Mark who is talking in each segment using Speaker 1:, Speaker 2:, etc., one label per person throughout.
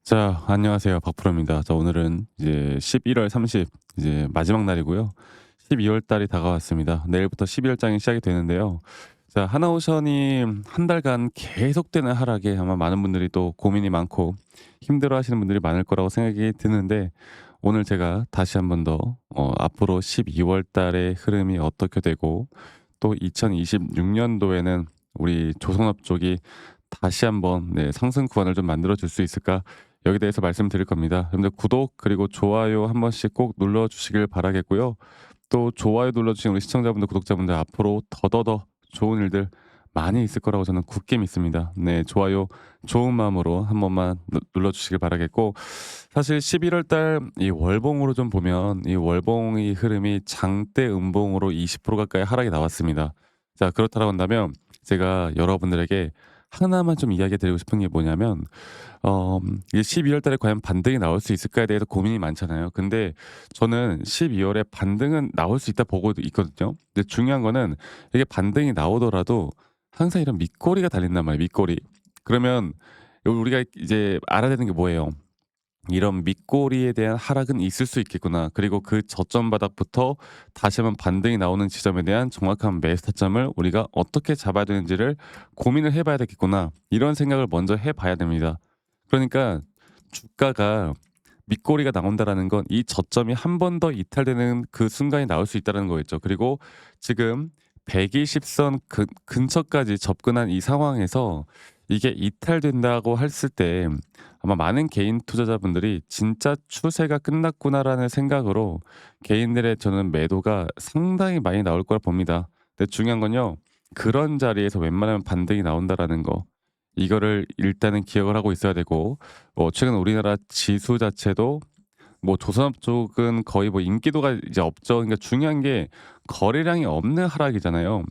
Speaker 1: 자, 안녕하세요. 박프로입니다. 자, 오늘은 이제 11월 30 이제 마지막 날이고요. 12월 달이 다가왔습니다. 내일부터 12월 장이 시작이 되는데요. 자, 하나오션이 한 달간 계속되는 하락에 아마 많은 분들이 또 고민이 많고 힘들어하시는 분들이 많을 거라고 생각이 드는데, 오늘 제가 다시 한번 더 앞으로 12월 달의 흐름이 어떻게 되고, 또 2026년도에는 우리 조선업 쪽이 다시 한번 상승 구간을 좀 만들어 줄 수 있을까? 여기에 대해서 말씀드릴 겁니다. 여러분들 구독 그리고 좋아요 한 번씩 꼭 눌러 주시길 바라겠고요. 또 좋아요 눌러 주신 우리 시청자분들, 구독자분들 앞으로 더더더 좋은 일들 많이 있을 거라고 저는 굳게 믿습니다. 네, 좋아요 좋은 마음으로 한 번만 눌러 주시길 바라겠고, 사실 11월 달 이 월봉으로 좀 보면 이 월봉의 흐름이 장대 음봉으로 20% 가까이 하락이 나왔습니다. 자, 그렇다고 한다면 제가 여러분들에게 하나만 좀 이야기 드리고 싶은 게 뭐냐면, 이게 12월 달에 과연 반등이 나올 수 있을까에 대해서 고민이 많잖아요. 근데 저는 12월에 반등은 나올 수 있다 보고 있거든요. 근데 중요한 거는 이게 반등이 나오더라도 항상 이런 밑꼬리가 달린단 말이에요, 밑꼬리. 그러면 우리가 이제 알아야 되는 게 뭐예요? 이런 밑꼬리에 대한 하락은 있을 수 있겠구나. 그리고 그 저점 바닥부터 다시 한번 반등이 나오는 지점에 대한 정확한 매수 타점을 우리가 어떻게 잡아야 되는지를 고민을 해 봐야 되겠구나. 이런 생각을 먼저 해 봐야 됩니다. 그러니까 주가가 밑꼬리가 나온다라는 건 이 저점이 한 번 더 이탈되는 그 순간이 나올 수 있다는 거겠죠. 그리고 지금 120선 근처까지 접근한 이 상황에서 이게 이탈된다고 했을 때 아마 많은 개인 투자자분들이 '진짜 추세가 끝났구나.'라는 생각으로 개인들의 저는 매도가 상당히 많이 나올 거라 봅니다. 근데 중요한 건요, 그런 자리에서 웬만하면 반등이 나온다라는 거, 이거를 일단은 기억을 하고 있어야 되고, 최근 우리나라 지수 자체도 뭐 조선업 쪽은 거의 뭐 인기도가 이제 없죠. 그러니까 중요한 게 거래량이 없는 하락이잖아요.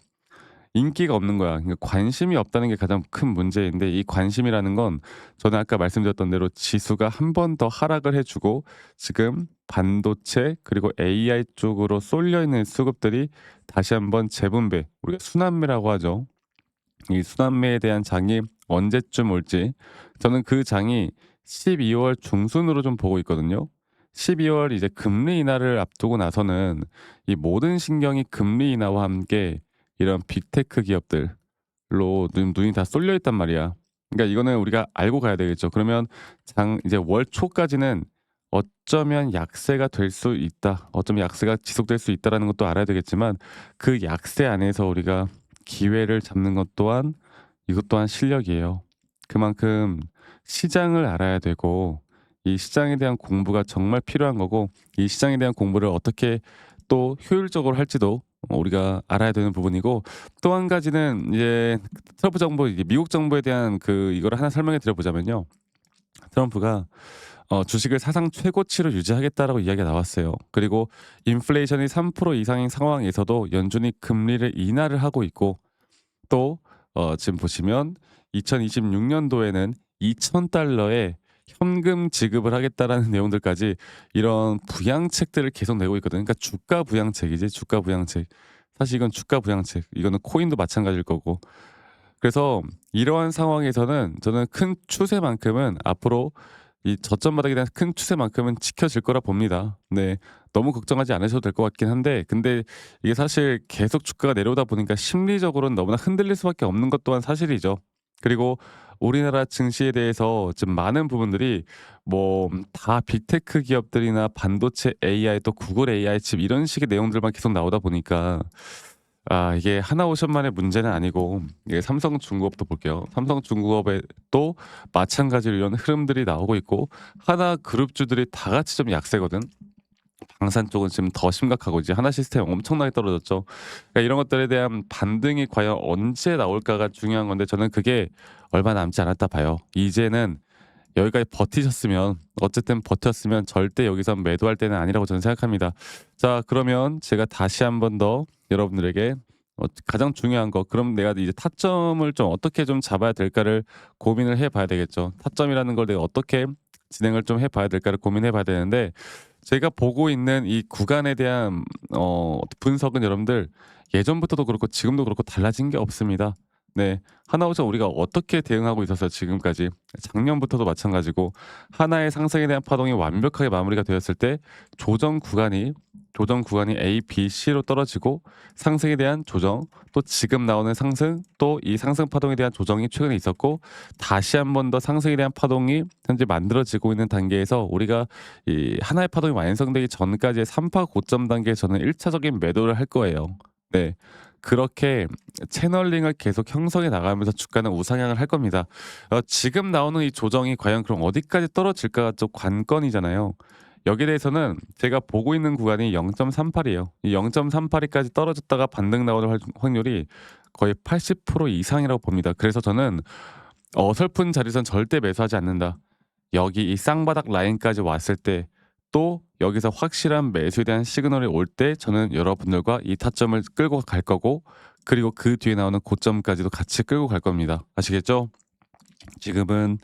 Speaker 1: 인기가 없는 거야. 그러니까 관심이 없다는 게 가장 큰 문제인데, 이 관심이라는 건 저는 아까 말씀드렸던 대로 지수가 한 번 더 하락을 해 주고 지금 반도체 그리고 AI 쪽으로 쏠려 있는 수급들이 다시 한번 재분배, 우리가 순환매라고 하죠. 이 순환매에 대한 장이 언제쯤 올지, 저는 그 장이 12월 중순으로 좀 보고 있거든요. 12월 이제 금리 인하를 앞두고 나서는 이 모든 신경이 금리 인하와 함께 이런 빅테크 기업들로 눈이 다 쏠려 있단 말이야. 그러니까 이거는 우리가 알고 가야 되겠죠. 그러면 장 이제 월 초까지는 어쩌면 약세가 될 수 있다. 어쩌면 약세가 지속될 수 있다라는 것도 알아야 되겠지만, 그 약세 안에서 우리가 기회를 잡는 것 또한, 이것 또한 실력이에요. 그만큼 시장을 알아야 되고 이 시장에 대한 공부가 정말 필요한 거고, 이 시장에 대한 공부를 어떻게 또 효율적으로 할지도 우리가 알아야 되는 부분이고, 또 한 가지는 이제 트럼프 정부, 이게 미국 정부에 대한 이거를 하나 설명해 드려 보자면요. 트럼프가 주식을 사상 최고치로 유지하겠다라고 이야기가 나왔어요. 그리고 인플레이션이 3% 이상인 상황에서도 연준이 금리를 인하를 하고 있고, 또 지금 보시면 2026년도에는 2,000달러의 현금 지급을 하겠다라는 내용들까지, 이런 부양책들을 계속 내고 있거든요. 그러니까 주가 부양책이지, 주가 부양책. 사실 이건 주가 부양책. 이거는 코인도 마찬가지일 거고. 그래서 이러한 상황에서는 저는 큰 추세만큼은 앞으로, 이 저점 바닥에 대한 큰 추세만큼은 지켜질 거라 봅니다. 네. 너무 걱정하지 않으셔도 될 것 같긴 한데, 근데 이게 사실 계속 주가가 내려오다 보니까 심리적으로는 너무나 흔들릴 수밖에 없는 것 또한 사실이죠. 그리고 우리나라 증시에 대해서 지금 많은 부분들이 뭐 다 빅테크 기업들이나 반도체 AI, 또 구글 AI 칩, 이런 식의 내용들만 계속 나오다 보니까, 이게 하나오션만의 문제는 아니고, 이게 삼성중공업도 볼게요. 삼성중공업에 또 마찬가지로 이런 흐름들이 나오고 있고, 하나그룹주들이 다 같이 좀 약세거든. 방산 쪽은 지금 더 심각하고, 이제 하나시스템 엄청나게 떨어졌죠. 그러니까 이런 것들에 대한 반등이 과연 언제 나올까가 중요한 건데, 저는 그게 얼마 남지 않았다 봐요. 이제는 여기까지 버티셨으면, 어쨌든 버텼으면 절대 여기서 매도할 때는 아니라고 저는 생각합니다. 자, 그러면 제가 다시 한번 더 여러분들에게 가장 중요한 거, 그럼 내가 이제 타점을 좀 어떻게 좀 잡아야 될까를 고민을 해 봐야 되겠죠. 타점이라는 걸 내가 어떻게 진행을 좀 해 봐야 될까를 고민해 봐야 되는데, 제가 보고 있는 이 구간에 대한 분석은 여러분들 예전부터도 그렇고 지금도 그렇고 달라진 게 없습니다. 네. 하나오션 우리가 어떻게 대응하고 있었어요 지금까지. 작년부터도 마찬가지고 하나의 상승에 대한 파동이 완벽하게 마무리가 되었을 때 조정 구간이 A, B, C로 떨어지고 상승에 대한 조정, 또 지금 나오는 상승, 또 이 상승 파동에 대한 조정이 최근에 있었고 다시 한 번 더 상승에 대한 파동이 현재 만들어지고 있는 단계에서 우리가 이 하나의 파동이 완성되기 전까지의 3파 고점 단계에 저는 1차적인 매도를 할 거예요. 네. 그렇게 채널링을 계속 형성해 나가면서 주가는 우상향을 할 겁니다. 지금 나오는 이 조정이 과연 그럼 어디까지 떨어질까가 좀 관건이잖아요. 여기에 대해서는 제가 보고 있는 구간이 0.38이에요. 이 0.38까지 떨어졌다가 반등 나오는 확률이 거의 80% 이상이라고 봅니다. 그래서 저는 어설픈 자리선 절대 매수하지 않는다. 여기 이 쌍바닥 라인까지 왔을 때 또 여기서 확실한 매수에 대한 시그널이 올 때 저는 여러분들과 이 타점을 끌고 갈 거고, 그리고 그 뒤에 나오는 고점까지도 같이 끌고 갈 겁니다. 아시겠죠? 지금은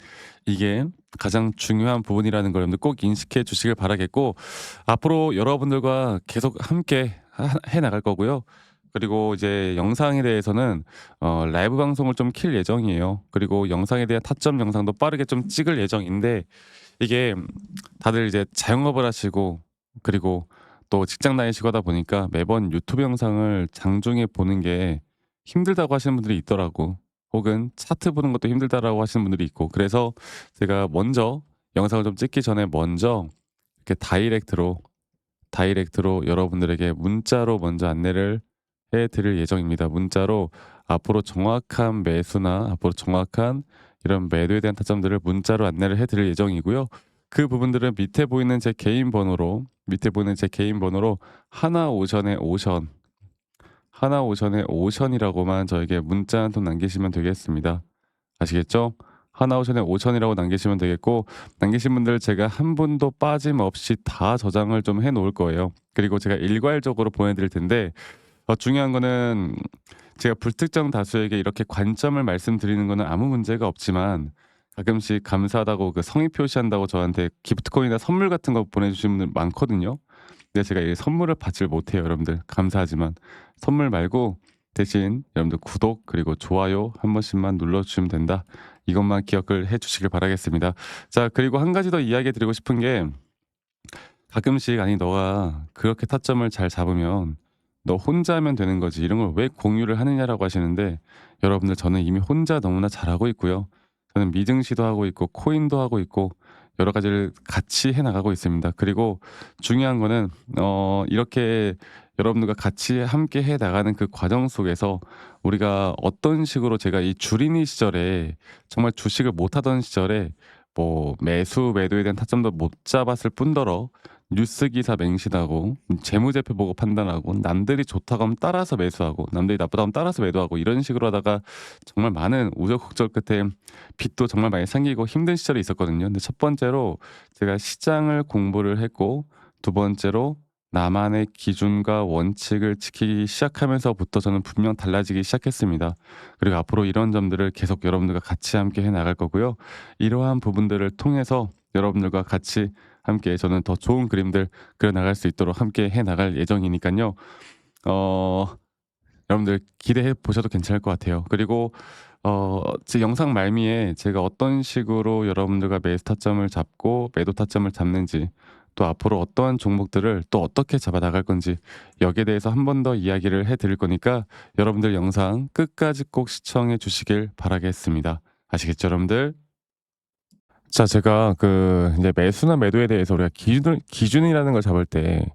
Speaker 1: 이게 가장 중요한 부분이라는 걸 여러분들 꼭 인식해 주시길 바라겠고, 앞으로 여러분들과 계속 함께 해 나갈 거고요. 그리고 이제 영상에 대해서는 라이브 방송을 좀 킬 예정이에요. 그리고 영상에 대한 타점 영상도 빠르게 좀 찍을 예정인데, 이게 다들 이제 자영업을 하시고 그리고 또 직장 다니시고 하다 보니까 매번 유튜브 영상을 장중에 보는 게 힘들다고 하시는 분들이 있더라고. 혹은 차트 보는 것도 힘들다라고 하시는 분들이 있고, 그래서 제가 먼저 영상을 좀 찍기 전에 먼저 이렇게 다이렉트로 여러분들에게 문자로 먼저 안내를 해 드릴 예정입니다. 문자로 앞으로 정확한 매수나 앞으로 정확한 이런 매도에 대한 타점들을 문자로 안내를 해 드릴 예정이고요. 그 부분들은 밑에 보이는 제 개인 번호로 하나오션의 오션이라고만 저에게 문자 한 통 남기시면 되겠습니다. 아시겠죠? 하나오션의 오션이라고 남기시면 되겠고, 남기신 분들 제가 한 분도 빠짐없이 다 저장을 좀 해 놓을 거예요. 그리고 제가 일괄적으로 보내 드릴 텐데, 중요한 거는 제가 불특정 다수에게 이렇게 관점을 말씀드리는 거는 아무 문제가 없지만, 가끔씩 감사하다고 그 성의 표시한다고 저한테 기프트코인이나 선물 같은 거 보내주시는 분들 많거든요. 근데 제가 이 선물을 받질 못해요, 여러분들. 감사하지만 선물 말고 대신 여러분들 구독 그리고 좋아요 한 번씩만 눌러주시면 된다. 이것만 기억을 해주시길 바라겠습니다. 자, 그리고 한 가지 더 이야기 드리고 싶은 게, 가끔씩 아니 너가 그렇게 타점을 잘 잡으면 너 혼자 하면 되는 거지 이런 걸 왜 공유를 하느냐라고 하시는데, 여러분들 저는 이미 혼자 너무나 잘하고 있고요. 저는 미증 시도하고 있고 코인도 하고 있고 여러 가지를 같이 해 나가고 있습니다. 그리고 중요한 거는 이렇게 여러분들과 같이 함께 해 나가는 그 과정 속에서 우리가 어떤 식으로, 제가 이 주린이 시절에 정말 주식을 못 하던 시절에 뭐 매수 매도에 대한 타점도 못 잡았을 뿐더러 뉴스 기사 맹신하고 재무제표 보고 판단하고 남들이 좋다고 하면 따라서 매수하고 남들이 나쁘다고 하면 따라서 매도하고 이런 식으로 하다가 정말 많은 우여곡절 끝에 빚도 정말 많이 생기고 힘든 시절이 있었거든요. 근데 첫 번째로 제가 시장을 공부를 했고, 두 번째로 나만의 기준과 원칙을 지키기 시작하면서부터 저는 분명 달라지기 시작했습니다. 그리고 앞으로 이런 점들을 계속 여러분들과 같이 함께 해 나갈 거고요. 이러한 부분들을 통해서 여러분들과 같이 함께 저는 더 좋은 그림들 그려 나갈 수 있도록 함께 해 나갈 예정이니까요. 어 여러분들 기대해 보셔도 괜찮을 것 같아요. 그리고 제 영상 말미에 제가 어떤 식으로 여러분들과 매수 타점을 잡고 매도 타점을 잡는지, 또 앞으로 어떠한 종목들을 또 어떻게 잡아 나갈 건지, 여기에 대해서 한 번 더 이야기를 해 드릴 거니까 여러분들 영상 끝까지 꼭 시청해 주시길 바라겠습니다. 아시겠죠, 여러분들? 자, 제가 그 이제 매수나 매도에 대해서 우리가 기준이라는 걸 잡을 때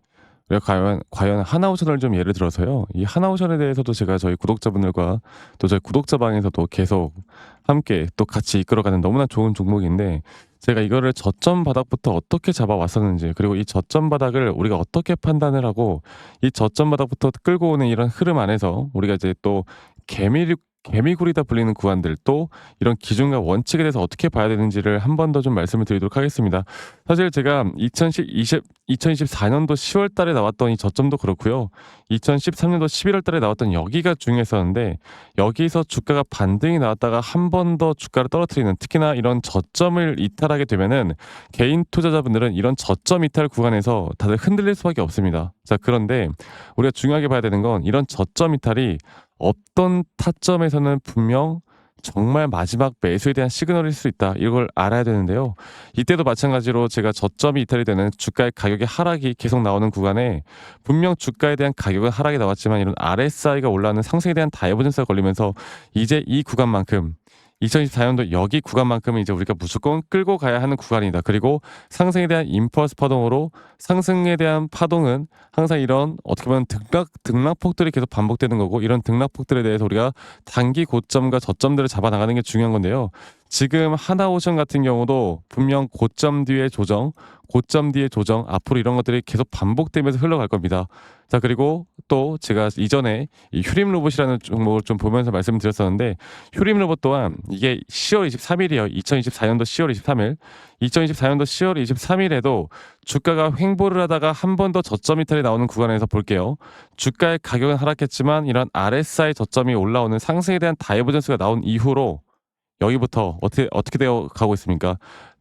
Speaker 1: 우리가 과연 하나오션을 좀 예를 들어서요. 이 하나오션에 대해서도 제가 저희 구독자분들과 또 저희 구독자 방에서도 계속 함께 또 같이 이끌어가는 너무나 좋은 종목인데, 제가 이거를 저점 바닥부터 어떻게 잡아왔었는지, 그리고 이 저점 바닥을 우리가 어떻게 판단을 하고 이 저점 바닥부터 끌고 오는 이런 흐름 안에서 우리가 이제 또 개미굴이다 불리는 구간들, 또 이런 기준과 원칙에 대해서 어떻게 봐야 되는지를 한 번 더 좀 말씀을 드리도록 하겠습니다. 사실 제가 2024년도 10월 달에 나왔던 이 저점도 그렇고요. 2013년도 11월 달에 나왔던 여기가 중요했었는데, 여기서 주가가 반등이 나왔다가 한 번 더 주가를 떨어뜨리는, 특히나 이런 저점을 이탈하게 되면은 개인 투자자분들은 이런 저점 이탈 구간에서 다들 흔들릴 수밖에 없습니다. 자, 그런데 우리가 중요하게 봐야 되는 건 이런 저점 이탈이 어떤 타점에서는 분명 정말 마지막 매수에 대한 시그널일 수 있다. 이걸 알아야 되는데요. 이때도 마찬가지로 제가 저점이 이탈이 되는 주가의 가격의 하락이 계속 나오는 구간에 분명 주가에 대한 가격은 하락이 나왔지만 이런 RSI가 올라오는 상승에 대한 다이버전스가 걸리면서 이제 이 구간만큼 2024년도 여기 구간만큼은 이제 우리가 무조건 끌고 가야 하는 구간이다. 그리고 상승에 대한 임펄스 파동으로 상승에 대한 파동은 항상 이런 어떻게 보면 등락폭들이 계속 반복되는 거고 이런 등락폭들에 대해서 우리가 단기 고점과 저점들을 잡아 나가는 게 중요한 건데요. 지금 하나오션 같은 경우도 분명 고점 뒤에 조정, 고점 뒤에 조정 앞으로 이런 것들이 계속 반복되면서 흘러갈 겁니다. 자, 그리고 또 제가 이전에 이 휴림 로봇이라는 종목을 좀 보면서 말씀드렸었는데 휴림 로봇 또한 이게 10월 23일이에요. 2024년도 10월 23일. 2024년도 10월 23일에도 주가가 횡보를 하다가 한 번 더 저점 이탈이 나오는 구간에서 볼게요. 주가의 가격은 하락했지만 이런 RSI 저점이 올라오는 상승에 대한 다이버전스가 나온 이후로 여기부터 어떻게 되어 가고 있습니까?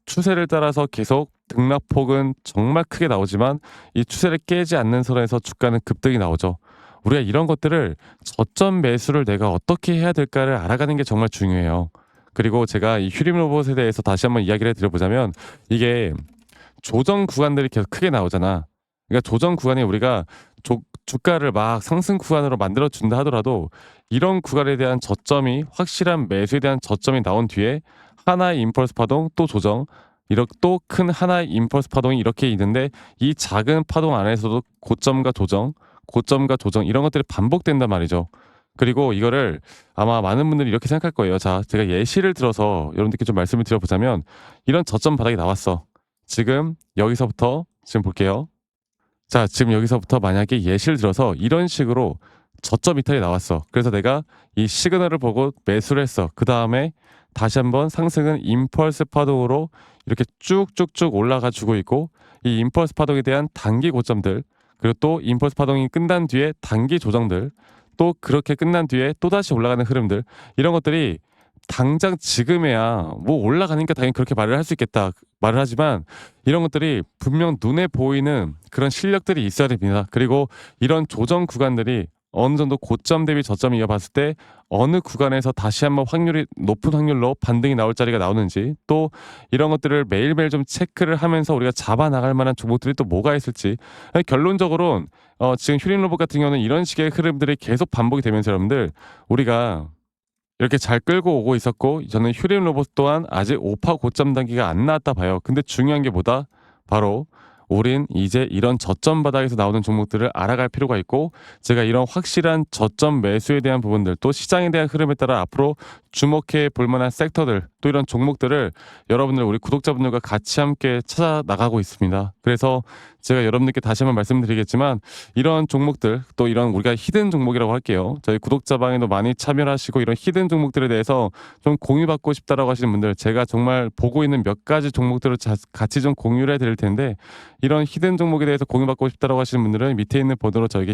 Speaker 1: 추세를 따라서 계속 등락폭은 정말 크게 나오지만 이 추세를 깨지 않는 선에서 주가는 급등이 나오죠. 우리가 이런 것들을 저점 매수를 내가 어떻게 해야 될까를 알아가는 게 정말 중요해요. 그리고 제가 이 휴림 로봇에 대해서 다시 한번 이야기를 드려보자면 이게 조정 구간들이 계속 크게 나오잖아. 그러니까 조정 구간이 우리가 주가를 막 상승 구간으로 만들어 준다 하더라도 이런 구간에 대한 저점이 확실한 매수에 대한 저점이 나온 뒤에 하나의 임펄스 파동 또 조정 이렇게 또 큰 하나의 임펄스 파동이 이렇게 있는데 이 작은 파동 안에서도 고점과 조정 이런 것들이 반복된단 말이죠. 그리고 이거를 아마 많은 분들이 이렇게 생각할 거예요. 자, 제가 예시를 들어서 여러분들께 좀 말씀을 드려보자면 이런 저점 바닥이 나왔어. 지금 여기서부터 지금 볼게요. 자, 지금 여기서부터 만약에 예시를 들어서 이런 식으로 저점 이탈이 나왔어. 그래서 내가 이 시그널을 보고 매수를 했어. 그 다음에 다시 한번 상승은 임펄스 파동으로 이렇게 쭉쭉쭉 올라가 주고 있고 이 임펄스 파동에 대한 단기 고점들 그리고 또 임펄스 파동이 끝난 뒤에 단기 조정들 또 그렇게 끝난 뒤에 또다시 올라가는 흐름들 이런 것들이 당장 지금에야 뭐 올라가니까 당연히 그렇게 말을 할 수 있겠다 말을 하지만 이런 것들이 분명 눈에 보이는 그런 실력들이 있어야 됩니다. 그리고 이런 조정 구간들이 어느 정도 고점 대비 저점을 이어봤을 때 어느 구간에서 다시 한번 확률이 높은 확률로 반등이 나올 자리가 나오는지 또 이런 것들을 매일매일 좀 체크를 하면서 우리가 잡아 나갈 만한 종목들이 또 뭐가 있을지 결론적으로 지금 휴림 로봇 같은 경우는 이런 식의 흐름들이 계속 반복이 되면서 여러분들 우리가 이렇게 잘 끌고 오고 있었고 저는 휴림 로봇 또한 아직 5파 고점 단계가 안 나왔다 봐요. 근데 중요한 게 뭐다? 바로 우린 이제 이런 저점 바닥에서 나오는 종목들을 알아갈 필요가 있고 제가 이런 확실한 저점 매수에 대한 부분들 또 시장에 대한 흐름에 따라 앞으로 주목해 볼 만한 섹터들 또 이런 종목들을 여러분들 우리 구독자분들과 같이 함께 찾아 나가고 있습니다. 그래서 제가 여러분들께 다시 한번 말씀드리겠지만 이런 종목들 또 이런 우리가 히든 종목이라고 할게요. 저희 구독자방에도 많이 참여하시고 이런 히든 종목들에 대해서 좀 공유받고 싶다라고 하시는 분들 제가 정말 보고 있는 몇 가지 종목들을 같이 좀 공유를 해드릴 텐데 이런 히든 종목에 대해서 공유받고 싶다라고 하시는 분들은 밑에 있는 번호로 저에게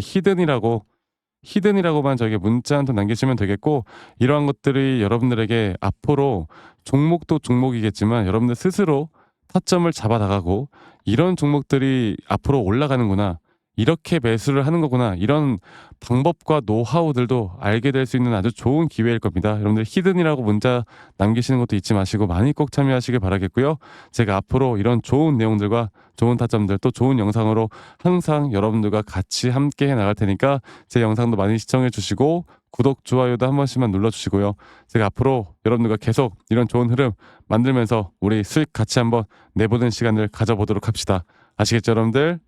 Speaker 1: 히든이라고만 저에게 문자 한 통 남기시면 되겠고 이러한 것들이 여러분들에게 앞으로 종목도 종목이겠지만 여러분들 스스로 타점을 잡아 나가고 이런 종목들이 앞으로 올라가는구나. 이렇게 매수를 하는 거구나. 이런 방법과 노하우들도 알게 될 수 있는 아주 좋은 기회일 겁니다. 여러분들 히든이라고 문자 남기시는 것도 잊지 마시고 많이 꼭 참여하시길 바라겠고요. 제가 앞으로 이런 좋은 내용들과 좋은 타점들 또 좋은 영상으로 항상 여러분들과 같이 함께 해 나갈 테니까 제 영상도 많이 시청해 주시고 구독, 좋아요도 한 번씩만 눌러주시고요. 제가 앞으로 여러분들과 계속 이런 좋은 흐름 만들면서 우리 수익 같이 한번 내보는 시간을 가져보도록 합시다. 아시겠죠, 여러분들?